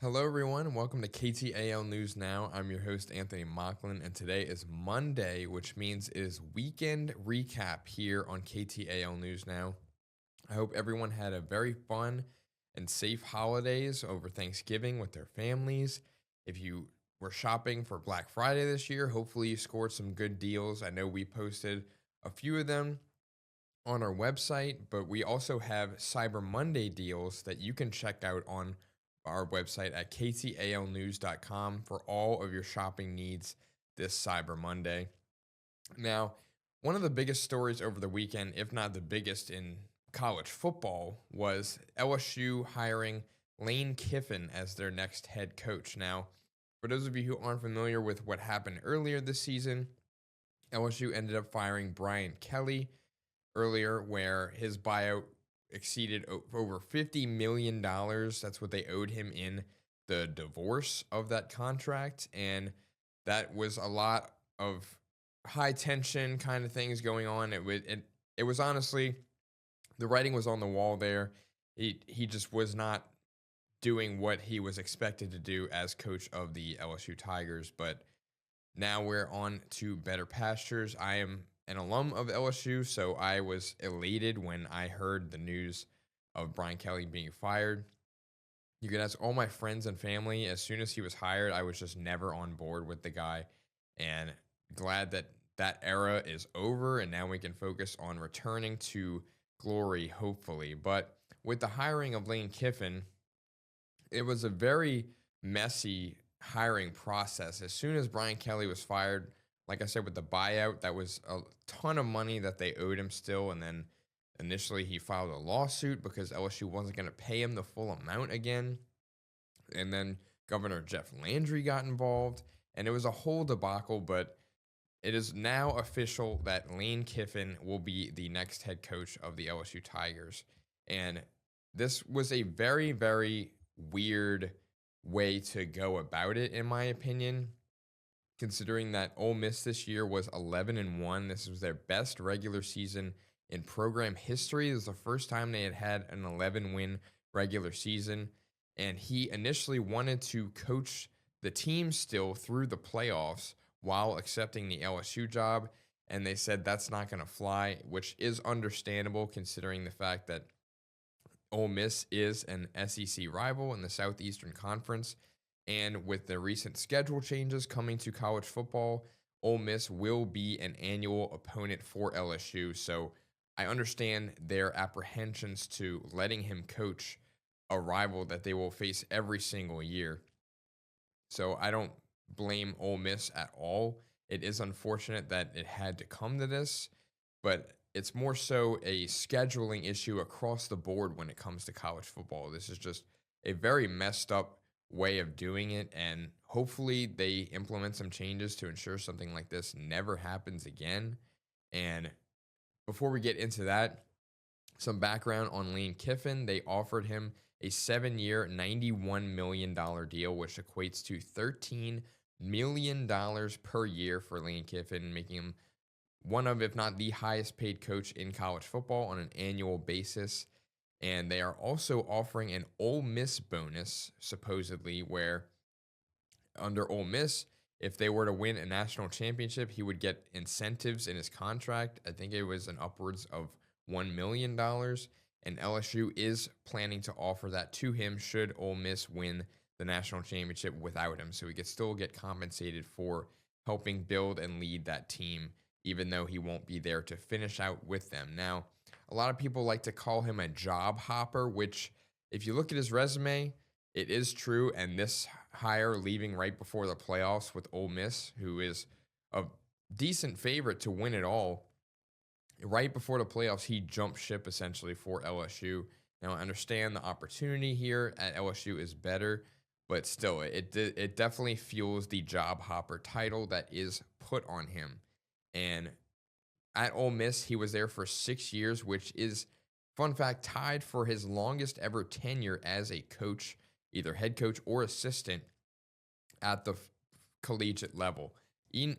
Hello, everyone, and welcome to KTAL News Now. I'm your host, Anthony Mocklin, and today is Monday, which means it is weekend recap here on KTAL News Now. I hope everyone had a very fun and safe holidays over Thanksgiving with their families. If you were shopping for Black Friday this year, hopefully you scored some good deals. I know we posted a few of them on our website, but we also have Cyber Monday deals that you can check out on our website at ktalnews.com for all of your shopping needs this Cyber Monday. Now, one of the biggest stories over the weekend, if not the biggest in college football, was LSU hiring Lane Kiffin as their next head coach. Now, for those of you who aren't familiar with what happened earlier this season, LSU ended up firing Brian Kelly earlier, where his buyout exceeded over $50 million. That's what they owed him in the divorce of that contract. And that was a lot of high tension kind of things going on. It was honestly, the writing was on the wall there. He just was not doing what he was expected to do as coach of the LSU Tigers. But now we're on to better pastures. I am an alum of LSU, so I was elated when I heard the news of Brian Kelly being fired. You can ask all my friends and family, as soon as he was hired, I was just never on board with the guy, and glad that that era is over and now we can focus on returning to glory, hopefully. But with the hiring of Lane Kiffin, it was a very messy hiring process. As soon as Brian Kelly was fired, like I said, with the buyout, that was a ton of money that they owed him still. And then initially he filed a lawsuit because LSU wasn't going to pay him the full amount again. And then Governor Jeff Landry got involved, and it was a whole debacle. But it is now official that Lane Kiffin will be the next head coach of the LSU Tigers. And this was a very, very weird way to go about it, in my opinion, considering that Ole Miss this year was 11-1. This was their best regular season in program history. This was the first time they had an 11-win regular season. And he initially wanted to coach the team still through the playoffs while accepting the LSU job. And they said that's not going to fly, which is understandable considering the fact that Ole Miss is an SEC rival in the Southeastern Conference. And with the recent schedule changes coming to college football, Ole Miss will be an annual opponent for LSU. So I understand their apprehensions to letting him coach a rival that they will face every single year. So I don't blame Ole Miss at all. It is unfortunate that it had to come to this, but it's more so a scheduling issue across the board when it comes to college football. This is just a very messed up way of doing it, and hopefully they implement some changes to ensure something like this never happens again. And before we get into that, some background on Lane Kiffin. They offered him a 7-year, $91 million deal, which equates to $13 million per year for Lane Kiffin, making him one of, if not the highest paid coach in college football on an annual basis. And they are also offering an Ole Miss bonus, supposedly, where under Ole Miss, if they were to win a national championship, he would get incentives in his contract. I think it was an upwards of $1 million. And LSU is planning to offer that to him should Ole Miss win the national championship without him. So he could still get compensated for helping build and lead that team, even though he won't be there to finish out with them. Now, a lot of people like to call him a job hopper, which, if you look at his resume, it is true. And this hire leaving right before the playoffs with Ole Miss, who is a decent favorite to win it all, right before the playoffs, he jumped ship essentially for LSU. Now, I understand the opportunity here at LSU is better, but still, it definitely fuels the job hopper title that is put on him. And at Ole Miss, he was there for 6 years, which is, fun fact, tied for his longest ever tenure as a coach, either head coach or assistant at the collegiate level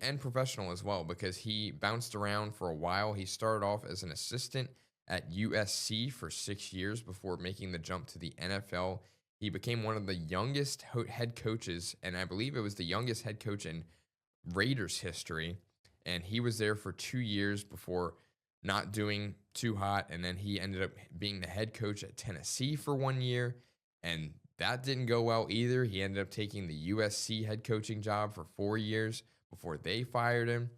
and professional as well, because he bounced around for a while. He started off as an assistant at USC for 6 years before making the jump to the NFL He became one of the youngest head coaches, and I believe it was the youngest head coach in Raiders history. And he was there for 2 years before not doing too hot. And then he ended up being the head coach at Tennessee for 1 year. And that didn't go well either. He ended up taking the USC head coaching job for 4 years before they fired him.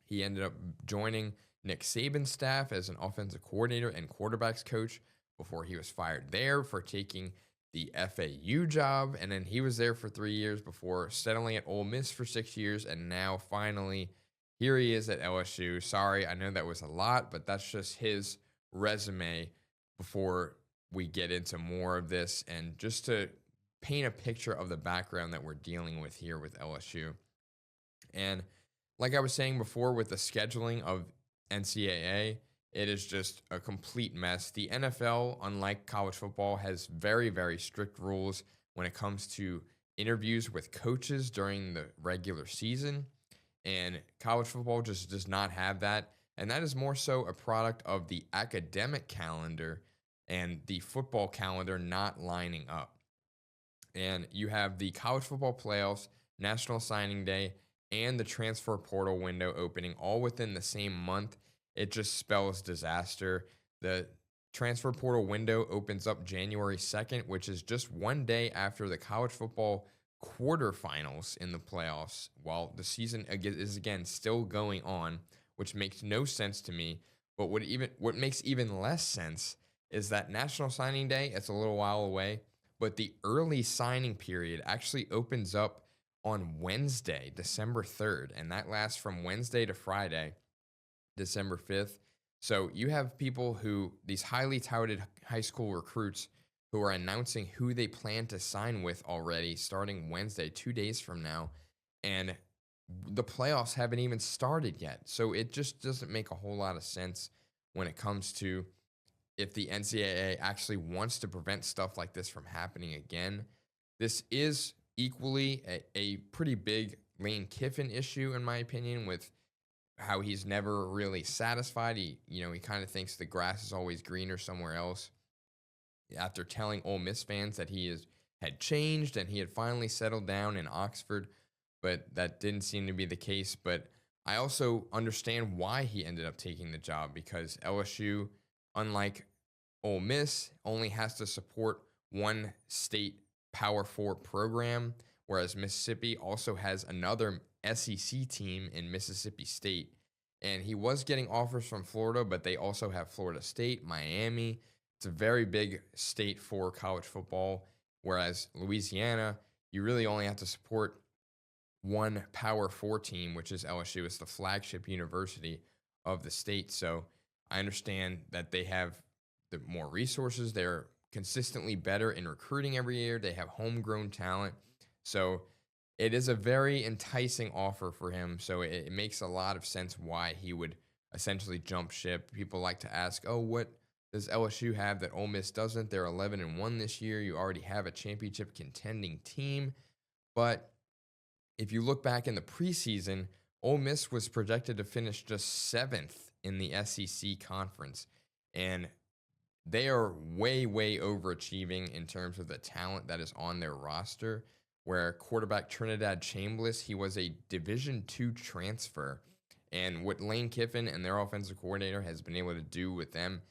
He ended up joining Nick Saban's staff as an offensive coordinator and quarterbacks coach before he was fired there for taking the FAU job. And then he was there for 3 years before settling at Ole Miss for 6 years. And now finally, here he is at LSU. Sorry, I know that was a lot, but that's just his resume before we get into more of this. And just to paint a picture of the background that we're dealing with here with LSU. And like I was saying before, with the scheduling of NCAA, it is just a complete mess. The NFL, unlike college football, has very, very strict rules when it comes to interviews with coaches during the regular season. And college football just does not have that. And that is more so a product of the academic calendar and the football calendar not lining up. And you have the college football playoffs, National Signing Day, and the transfer portal window opening all within the same month. It just spells disaster. The transfer portal window opens up January 2nd, which is just one day after the college football quarterfinals in the playoffs, while the season is again still going on, which makes no sense to me. But what makes even less sense is that National Signing Day, it's a little while away, but the early signing period actually opens up on Wednesday, December 3rd, and that lasts from Wednesday to Friday, December 5th. So you have these highly touted high school recruits who are announcing who they plan to sign with already starting Wednesday, 2 days from now. And the playoffs haven't even started yet. So it just doesn't make a whole lot of sense when it comes to if the NCAA actually wants to prevent stuff like this from happening again. This is equally a pretty big Lane Kiffin issue, in my opinion, with how he's never really satisfied. He kind of thinks the grass is always greener somewhere else. After telling Ole Miss fans that had changed and he had finally settled down in Oxford, but that didn't seem to be the case. But I also understand why he ended up taking the job, because LSU, unlike Ole Miss, only has to support one state Power 4 program, whereas Mississippi also has another SEC team in Mississippi State. And he was getting offers from Florida, but they also have Florida State, Miami. It's a very big state for college football, whereas Louisiana, you really only have to support one Power 4 team, which is LSU. It's the flagship university of the state. So I understand that they have the more resources. They're consistently better in recruiting every year. They have homegrown talent. So it is a very enticing offer for him. So it makes a lot of sense why he would essentially jump ship. People like to ask, oh, what does LSU have that Ole Miss doesn't? They're 11-1 this year. You already have a championship contending team. But if you look back in the preseason, Ole Miss was projected to finish just 7th in the SEC conference. And they are way, way overachieving in terms of the talent that is on their roster, where quarterback Trinidad Chambliss, he was a Division II transfer. And what Lane Kiffin and their offensive coordinator has been able to do with them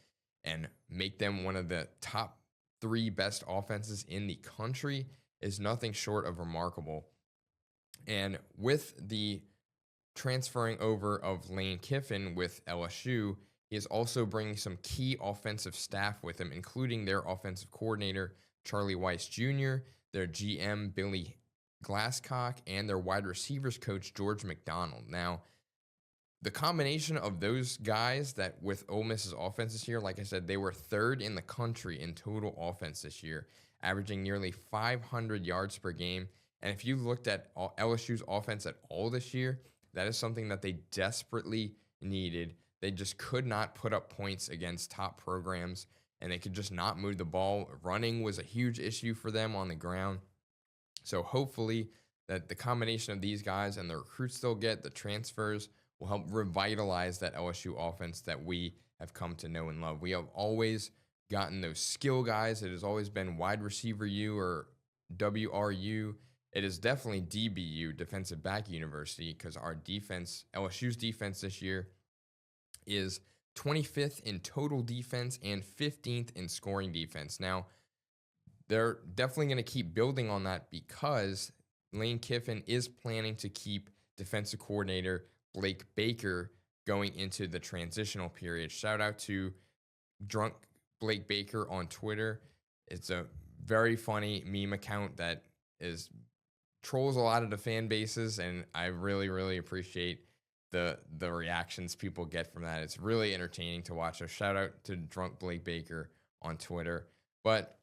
and make them one of the top 3 best offenses in the country is nothing short of remarkable. And with the transferring over of Lane Kiffin with LSU, he is also bringing some key offensive staff with him, including their offensive coordinator, Charlie Weiss Jr., their GM, Billy Glasscock, and their wide receivers coach, George McDonald. Now, the combination of those guys that with Ole Miss's offense this year, like I said, they were 3rd in the country in total offense this year, averaging nearly 500 yards per game. And if you looked at LSU's offense at all this year, that is something that they desperately needed. They just could not put up points against top programs, and they could just not move the ball. Running was a huge issue for them on the ground. So hopefully that the combination of these guys and the recruits they'll get, the transfers, will help revitalize that LSU offense that we have come to know and love. We have always gotten those skill guys. It has always been wide receiver U or WRU. It is definitely DBU, defensive back university, because our defense, LSU's defense this year, is 25th in total defense and 15th in scoring defense. Now, they're definitely going to keep building on that because Lane Kiffin is planning to keep defensive coordinator Blake Baker going into the transitional period. Shout out to Drunk Blake Baker on Twitter. It's a very funny meme account that is trolls a lot of the fan bases, and I really, really appreciate the reactions people get from that. It's really entertaining to watch. So shout out to Drunk Blake Baker on Twitter. But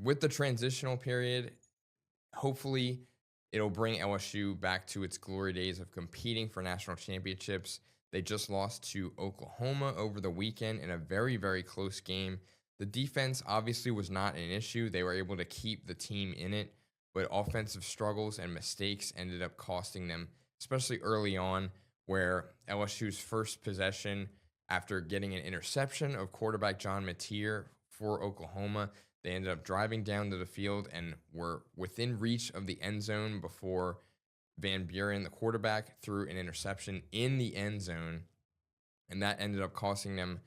with the transitional period, hopefully it'll bring LSU back to its glory days of competing for national championships. They just lost to Oklahoma over the weekend in a very, very close game. The defense obviously was not an issue. They were able to keep the team in it, but offensive struggles and mistakes ended up costing them, especially early on, where LSU's first possession after getting an interception of quarterback John Mateer for Oklahoma, they ended up driving down to the field and were within reach of the end zone before Van Buren, the quarterback, threw an interception in the end zone, and that ended up costing them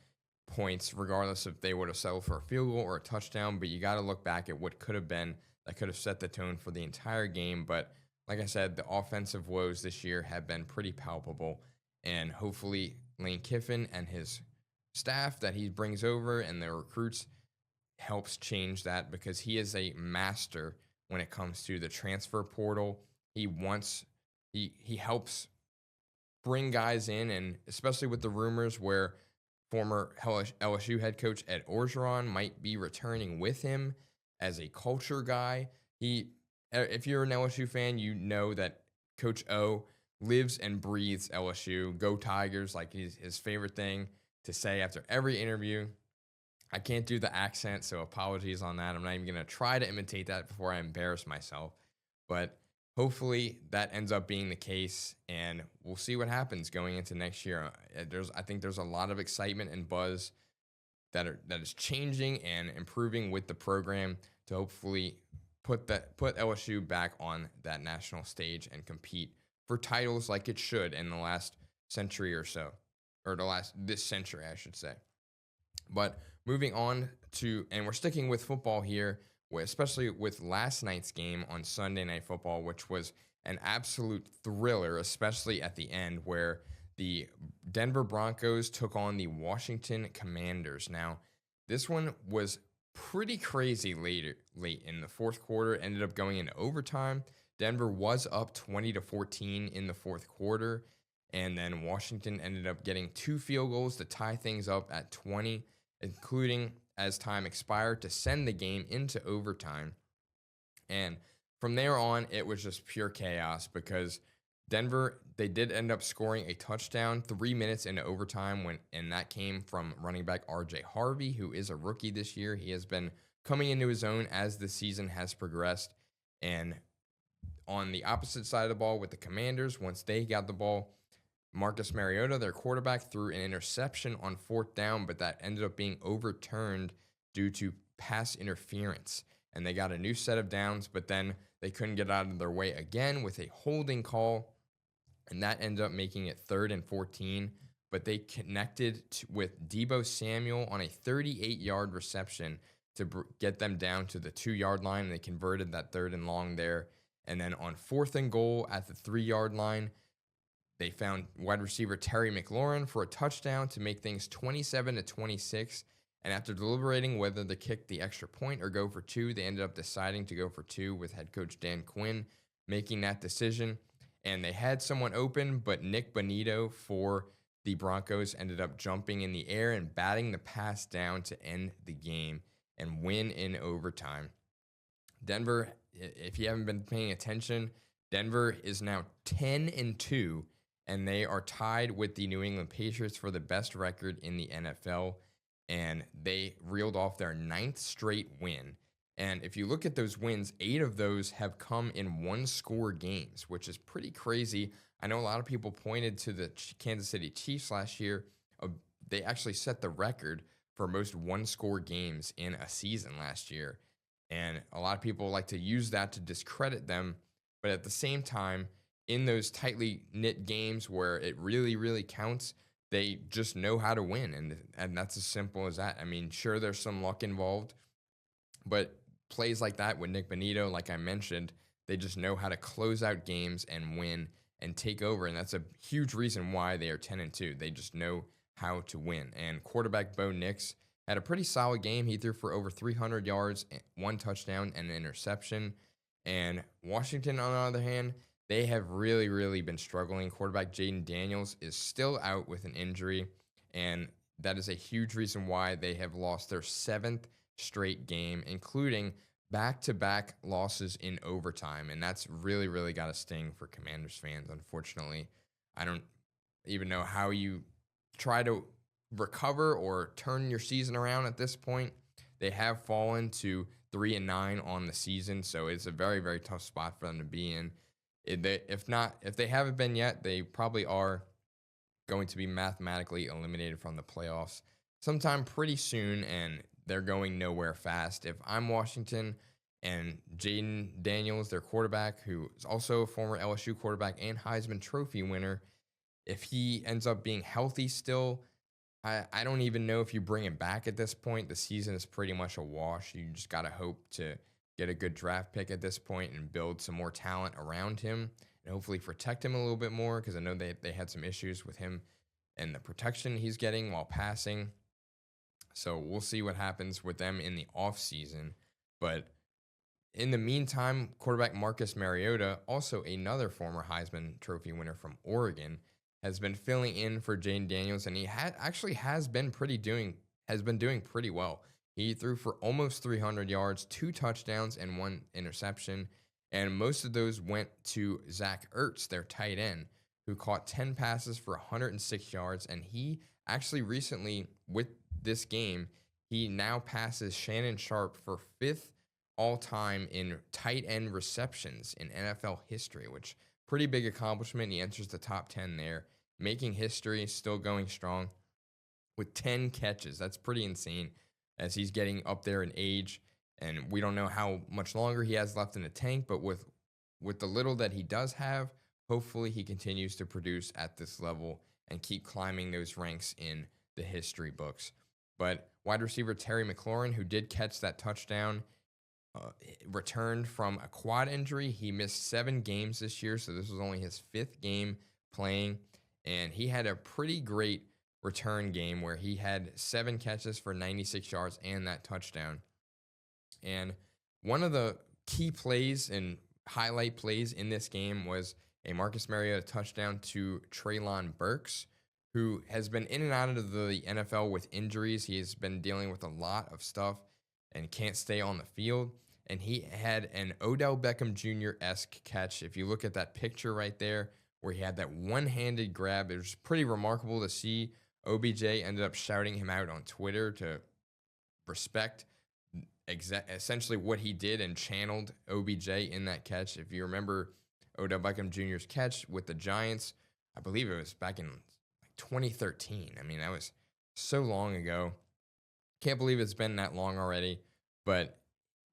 points, regardless if they would have settled for a field goal or a touchdown. But you got to look back at what could have been that could have set the tone for the entire game. But like I said, the offensive woes this year have been pretty palpable, and hopefully Lane Kiffin and his staff that he brings over and their recruits helps change that, because he is a master when it comes to the transfer portal. He helps bring guys in, and especially with the rumors where former LSU head coach Ed Orgeron might be returning with him as a culture guy. If you're an LSU fan, you know that Coach O lives and breathes LSU. Go Tigers, like his favorite thing to say after every interview. I can't do the accent, so apologies on that. I'm not even going to try to imitate that before I embarrass myself. But hopefully that ends up being the case, and we'll see what happens going into next year. I think there's a lot of excitement and buzz that is changing and improving with the program to hopefully put LSU back on that national stage and compete for titles like it should in the last century or so, or this century, I should say. But moving on and we're sticking with football here, especially with last night's game on Sunday Night Football, which was an absolute thriller, especially at the end where the Denver Broncos took on the Washington Commanders. Now, this one was pretty crazy late in the fourth quarter. It ended up going into overtime. Denver was up 20-14 in the fourth quarter, and then Washington ended up getting 2 field goals to tie things up at 20, including as time expired to send the game into overtime. And from there on, it was just pure chaos because Denver, they did end up scoring a touchdown 3 minutes into overtime, and that came from running back RJ Harvey, who is a rookie this year. He has been coming into his own as the season has progressed. And on the opposite side of the ball with the Commanders, once they got the ball, Marcus Mariota, their quarterback, threw an interception on 4th down, but that ended up being overturned due to pass interference. And they got a new set of downs, but then they couldn't get out of their way again with a holding call, and that ended up making it 3rd and 14. But they connected with Deebo Samuel on a 38-yard reception to get them down to the 2-yard line, and they converted that 3rd and long there. And then on 4th and goal at the 3-yard line, they found wide receiver Terry McLaurin for a touchdown to make things 27-26. And after deliberating whether to kick the extra point or go for 2, they ended up deciding to go for 2 with head coach Dan Quinn making that decision. And they had someone open, but Nick Bonito for the Broncos ended up jumping in the air and batting the pass down to end the game and win in overtime. Denver, if you haven't been paying attention, Denver is now 10-2, and they are tied with the New England Patriots for the best record in the NFL, and they reeled off their 9th straight win. And if you look at those wins, 8 of those have come in one-score games, which is pretty crazy. I know a lot of people pointed to the Kansas City Chiefs last year. They actually set the record for most one-score games in a season last year. And a lot of people like to use that to discredit them. But at the same time, in those tightly knit games where it really, really counts, they just know how to win. And that's as simple as that. I mean, sure, there's some luck involved, but plays like that with Nick Bonito, like I mentioned, they just know how to close out games and win and take over. And that's a huge reason why they are 10-2. They just know how to win. And quarterback Bo Nix had a pretty solid game. He threw for over 300 yards, one touchdown, and an interception. And Washington, on the other hand, they have really, really been struggling. Quarterback Jaden Daniels is still out with an injury, and that is a huge reason why they have lost their seventh straight game, including back-to-back losses in overtime. And that's really, really got to sting for Commanders fans, unfortunately. I don't even know how you try to recover or turn your season around at this point. They have fallen to 3-9 on the season, so it's a very, very tough spot for them to be in. If they haven't been yet, they probably are going to be mathematically eliminated from the playoffs sometime pretty soon, and they're going nowhere fast. If I'm Washington and Jaden Daniels, their quarterback, who is also a former LSU quarterback and Heisman Trophy winner, if he ends up being healthy still, I don't even know if you bring him back at this point. The season is pretty much a wash. You just got to hope to get a good draft pick at this point and build some more talent around him and hopefully protect him a little bit more, because I know they had some issues with him and the protection he's getting while passing. So we'll see what happens with them in the offseason. But in the meantime, quarterback Marcus Mariota, also another former Heisman Trophy winner from Oregon, has been filling in for Jane Daniels, and he has been doing pretty well. He threw for almost 300 yards, 2 touchdowns, and 1 interception, and most of those went to Zach Ertz, their tight end, who caught 10 passes for 106 yards, and he actually recently, with this game, he now passes Shannon Sharp for 5th all-time in tight end receptions in NFL history, which pretty big accomplishment. He enters the top 10 there, making history, still going strong with 10 catches. That's pretty insane as he's getting up there in age, and we don't know how much longer he has left in the tank, but with the little that he does have, hopefully he continues to produce at this level and keep climbing those ranks in the history books. But wide receiver Terry McLaurin, who did catch that touchdown, returned from a quad injury. He missed 7 games this year, so this was only his 5th game playing, and he had a pretty great return game where he had 7 catches for 96 yards and that touchdown. And one of the key plays and highlight plays in this game was a Marcus Mariota touchdown to Treylon Burks, who has been in and out of the NFL with injuries. He has been dealing with a lot of stuff and can't stay on the field. And he had an Odell Beckham Jr.-esque catch. If you look at that picture right there, where he had that one-handed grab, it was pretty remarkable to see. OBJ ended up shouting him out on Twitter to respect essentially what he did and channeled OBJ in that catch. If you remember Odell Beckham Jr.'s catch with the Giants, I believe it was back in 2013. I mean, that was so long ago. Can't believe it's been that long already, but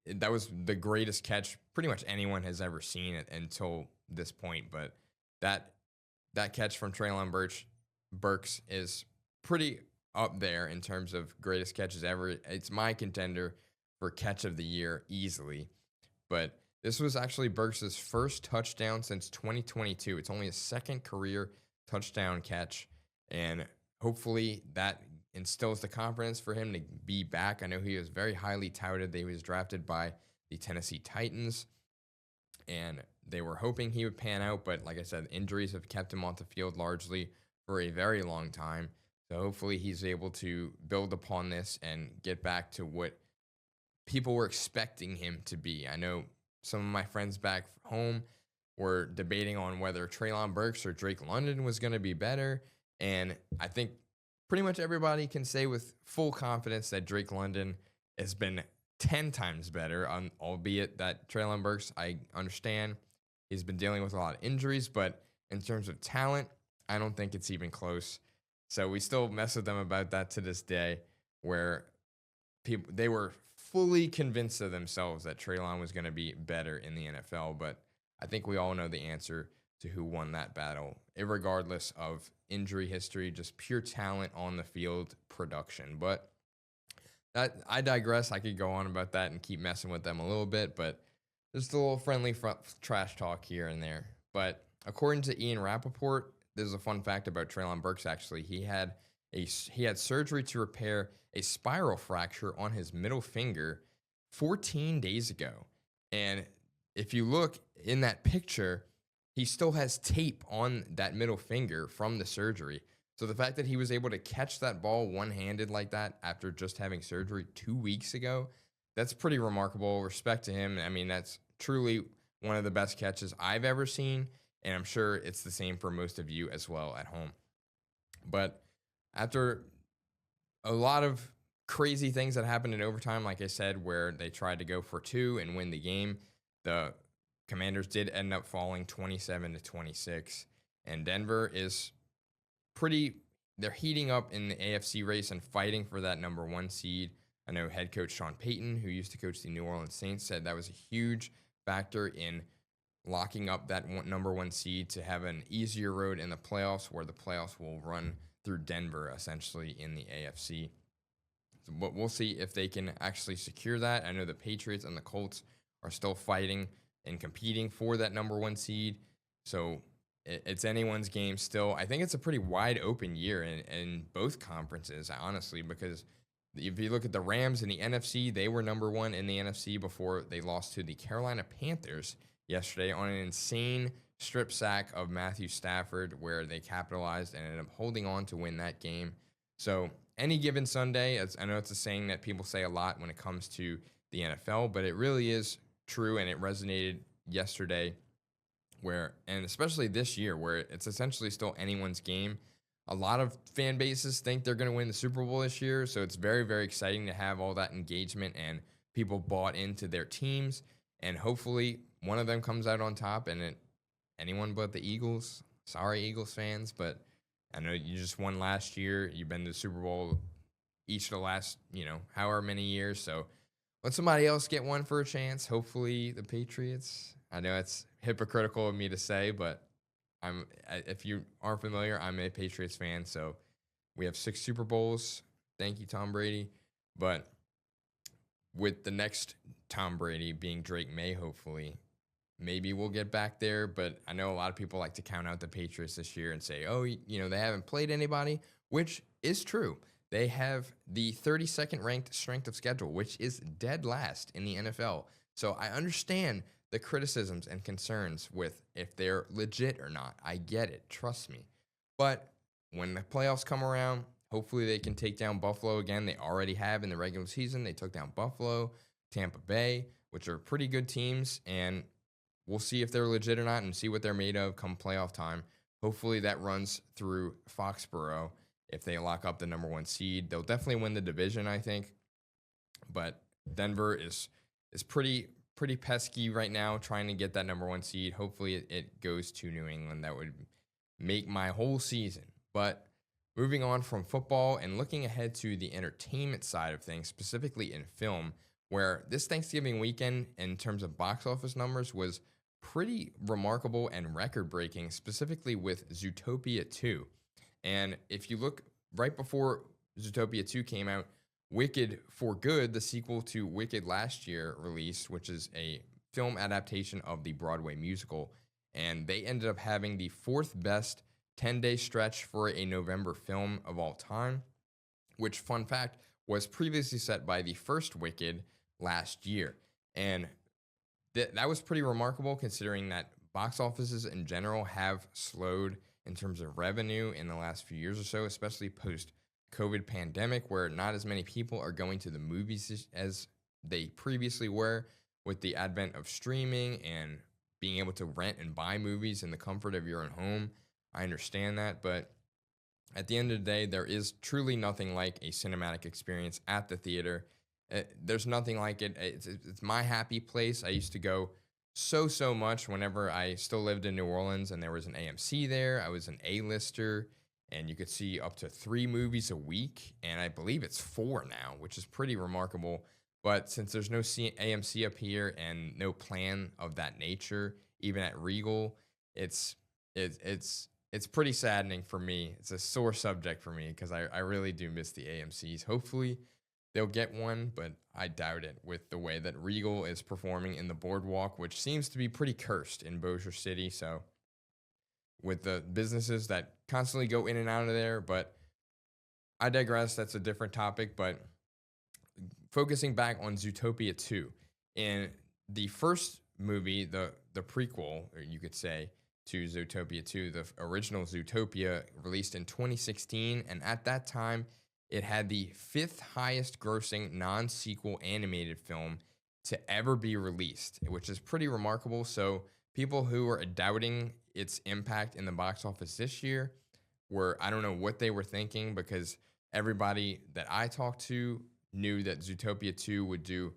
that was the greatest catch pretty much anyone has ever seen it until this point. But that catch from Treylon Burks is pretty up there in terms of greatest catches ever. It's my contender for catch of the year easily. But this was actually Burks' first touchdown since 2022. It's only his 2nd career touchdown catch, and hopefully that instills the confidence for him to be back. I know he was very highly touted. He was drafted by the Tennessee Titans, and they were hoping he would pan out, but like I said, injuries have kept him off the field largely for a very long time. So hopefully he's able to build upon this and get back to what people were expecting him to be. I know some of my friends back home were debating on whether Treylon Burks or Drake London was going to be better, and I think pretty much everybody can say with full confidence that Drake London has been 10 times better, albeit that Treylon Burks, I understand, he's been dealing with a lot of injuries, but in terms of talent, I don't think it's even close. So we still mess with them about that to this day. where people they were fully convinced of themselves that Treylon was going to be better in the NFL, but I think we all know the answer to who won that battle, regardless of injury history, just pure talent on the field, production. But that I digress. I could go on about that and keep messing with them a little bit, but just a little friendly trash talk here and there. But according to Ian Rappaport, there's a fun fact about Treylon Burks. Actually, he had surgery to repair a spiral fracture on his middle finger 14 days ago, and if you look in that picture, he still has tape on that middle finger from the surgery. So the fact that he was able to catch that ball one-handed like that after just having surgery 2 weeks ago, that's pretty remarkable. Respect to him. I mean, that's truly one of the best catches I've ever seen, and I'm sure it's the same for most of you as well at home. But after a lot of crazy things that happened in overtime, like I said, where they tried to go for two and win the game, the Commanders did end up falling 27-26, and Denver is pretty they're heating up in the AFC race and fighting for that number one seed. I know head coach Sean Payton, who used to coach the New Orleans Saints, said that was a huge factor in locking up that number one seed to have an easier road in the playoffs, where the playoffs will run through Denver essentially in the AFC. So, but we'll see if they can actually secure that. I know the Patriots and the Colts are still fighting and competing for that number one seed. So it's anyone's game still. I think it's a pretty wide open year in both conferences, honestly, because if you look at the Rams in the NFC, they were number one in the NFC before they lost to the Carolina Panthers yesterday on an insane strip sack of Matthew Stafford, where they capitalized and ended up holding on to win that game. So any given Sunday, as I know it's a saying that people say a lot when it comes to the NFL, but it really is true, and it resonated yesterday, and especially this year, where it's essentially still anyone's game. A lot of fan bases think they're going to win the Super Bowl this year, so it's very, very exciting to have all that engagement and people bought into their teams, and hopefully one of them comes out on top, and anyone but the Eagles. Sorry, Eagles fans, but I know you just won last year. You've been to the Super Bowl each of the last, however many years, so let somebody else get one for a chance. Hopefully the Patriots. I know it's hypocritical of me to say, but if you aren't familiar, I'm a Patriots fan. So we have 6 Super Bowls. Thank you, Tom Brady. But with the next Tom Brady being Drake May, hopefully, maybe we'll get back there. But I know a lot of people like to count out the Patriots this year and say, oh, they haven't played anybody, which is true. They have the 32nd ranked strength of schedule, which is dead last in the NFL. So I understand the criticisms and concerns with if they're legit or not. I get it. Trust me. But when the playoffs come around, hopefully they can take down Buffalo again. They already have in the regular season. They took down Buffalo, Tampa Bay, which are pretty good teams. And we'll see if they're legit or not and see what they're made of come playoff time. Hopefully that runs through Foxborough. If they lock up the number one seed, they'll definitely win the division, I think. But Denver is pretty pesky right now, trying to get that number one seed. Hopefully it goes to New England. That would make my whole season. But moving on from football and looking ahead to the entertainment side of things, specifically in film, where this Thanksgiving weekend, in terms of box office numbers, was pretty remarkable and record-breaking, specifically with Zootopia 2. And if you look right before Zootopia 2 came out, Wicked for Good, the sequel to Wicked last year, released, which is a film adaptation of the Broadway musical. And they ended up having the 4th best 10-day stretch for a November film of all time, which, fun fact, was previously set by the first Wicked last year. And that was pretty remarkable, considering that box offices in general have slowed in terms of revenue in the last few years or so, especially post-COVID pandemic, where not as many people are going to the movies as they previously were, with the advent of streaming and being able to rent and buy movies in the comfort of your own home. I understand that, but at the end of the day, there is truly nothing like a cinematic experience at the theater. There's nothing like it. It's my happy place. I used to go so much whenever I still lived in New Orleans and there was an AMC there. I was an A-lister, and you could see up to 3 movies a week. And I believe it's 4 now, which is pretty remarkable. But since there's no AMC up here and no plan of that nature, even at Regal, it's it's pretty saddening for me. It's a sore subject for me because I really do miss the AMCs. Hopefully they'll get one, but I doubt it with the way that Regal is performing in the boardwalk, which seems to be pretty cursed in Bossier City. So with the businesses that constantly go in and out of there, but I digress. That's a different topic. But focusing back on Zootopia 2, in the first movie, the prequel, or you could say, to Zootopia 2, the original Zootopia released in 2016, and at that time, it had the 5th highest grossing non-sequel animated film to ever be released, which is pretty remarkable. So people who are doubting its impact in the box office this year I don't know what they were thinking, because everybody that I talked to knew that Zootopia 2 would do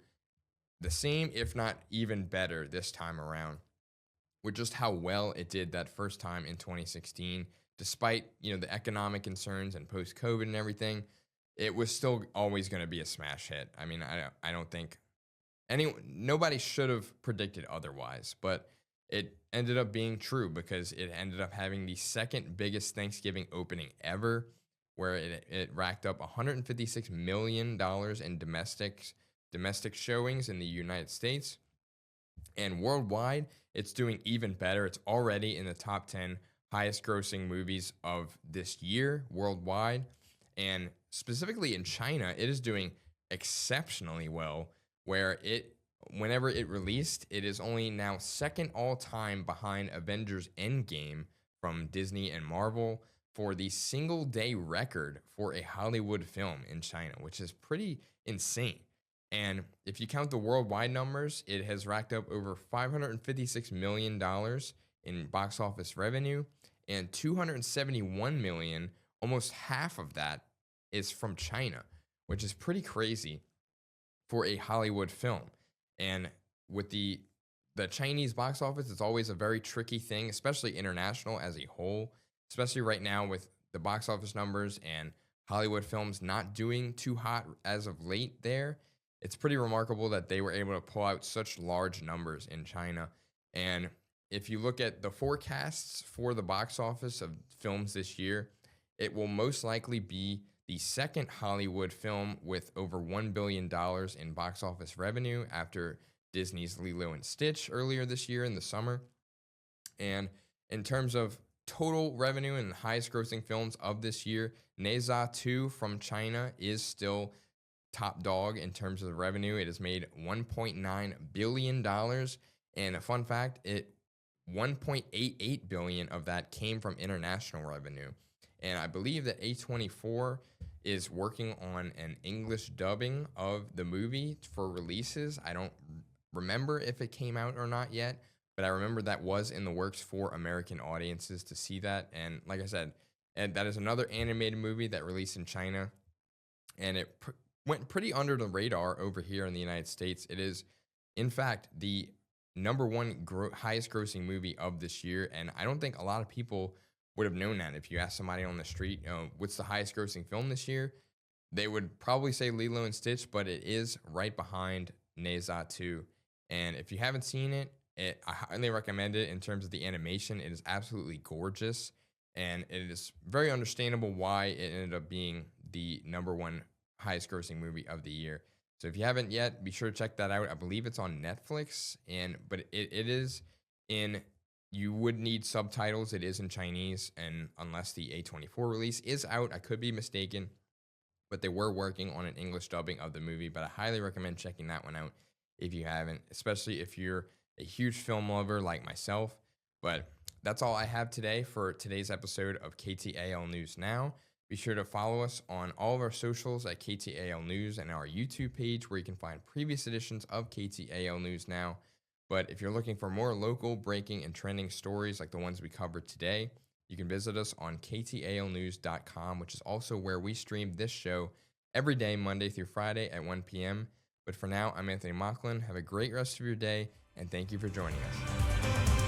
the same, if not even better this time around, with just how well it did that first time in 2016. Despite, the economic concerns and post-COVID and everything, it was still always going to be a smash hit. I mean, I don't think nobody should have predicted otherwise, but it ended up being true because it ended up having the second biggest Thanksgiving opening ever, where it racked up $156 million in domestic showings in the United States. And worldwide, it's doing even better. It's already in the top 10 highest grossing movies of this year worldwide. And specifically in China, it is doing exceptionally well, where whenever it released, it is only now second all time behind Avengers Endgame from Disney and Marvel for the single day record for a Hollywood film in China, which is pretty insane. And if you count the worldwide numbers, it has racked up over $556 million in box office revenue, and $271 million, almost half of that, is from China, which is pretty crazy for a Hollywood film. And with the Chinese box office, it's always a very tricky thing, especially international as a whole, especially right now with the box office numbers and Hollywood films not doing too hot as of late there. It's pretty remarkable that they were able to pull out such large numbers in China. And if you look at the forecasts for the box office of films this year, it will most likely be the second Hollywood film with over $1 billion in box office revenue after Disney's Lilo and Stitch earlier this year in the summer. And in terms of total revenue and the highest grossing films of this year, Ne Zha 2 from China is still top dog in terms of the revenue. It has made $1.9 billion. And a fun fact, 1.88 billion of that came from international revenue. And I believe that A24 is working on an English dubbing of the movie for releases. I don't remember if it came out or not yet, but I remember that was in the works for American audiences to see that. And like I said, and that is another animated movie that released in China, and it went pretty under the radar over here in the United States. It is, in fact, the number one highest grossing movie of this year, and I don't think a lot of people would have known that. If you ask somebody on the street, what's the highest grossing film this year, they would probably say Lilo and Stitch, but it is right behind Ne Zha 2. And if you haven't seen it, I highly recommend it. In terms of the animation, it is absolutely gorgeous, and it is very understandable why it ended up being the number one highest grossing movie of the year. So if you haven't yet, be sure to check that out. I believe it's on Netflix, but it is in, you would need subtitles. It is in Chinese, and unless the A24 release is out, I could be mistaken, but they were working on an English dubbing of the movie. But I highly recommend checking that one out if you haven't, especially if you're a huge film lover like myself. But that's all I have today for today's episode of KTAL News Now. Be sure to follow us on all of our socials at KTAL News and our YouTube page, where you can find previous editions of KTAL News Now. But if you're looking for more local, breaking, and trending stories like the ones we covered today, you can visit us on KTALnews.com, which is also where we stream this show every day, Monday through Friday at 1 p.m. But for now, I'm Anthony Macklin. Have a great rest of your day, and thank you for joining us.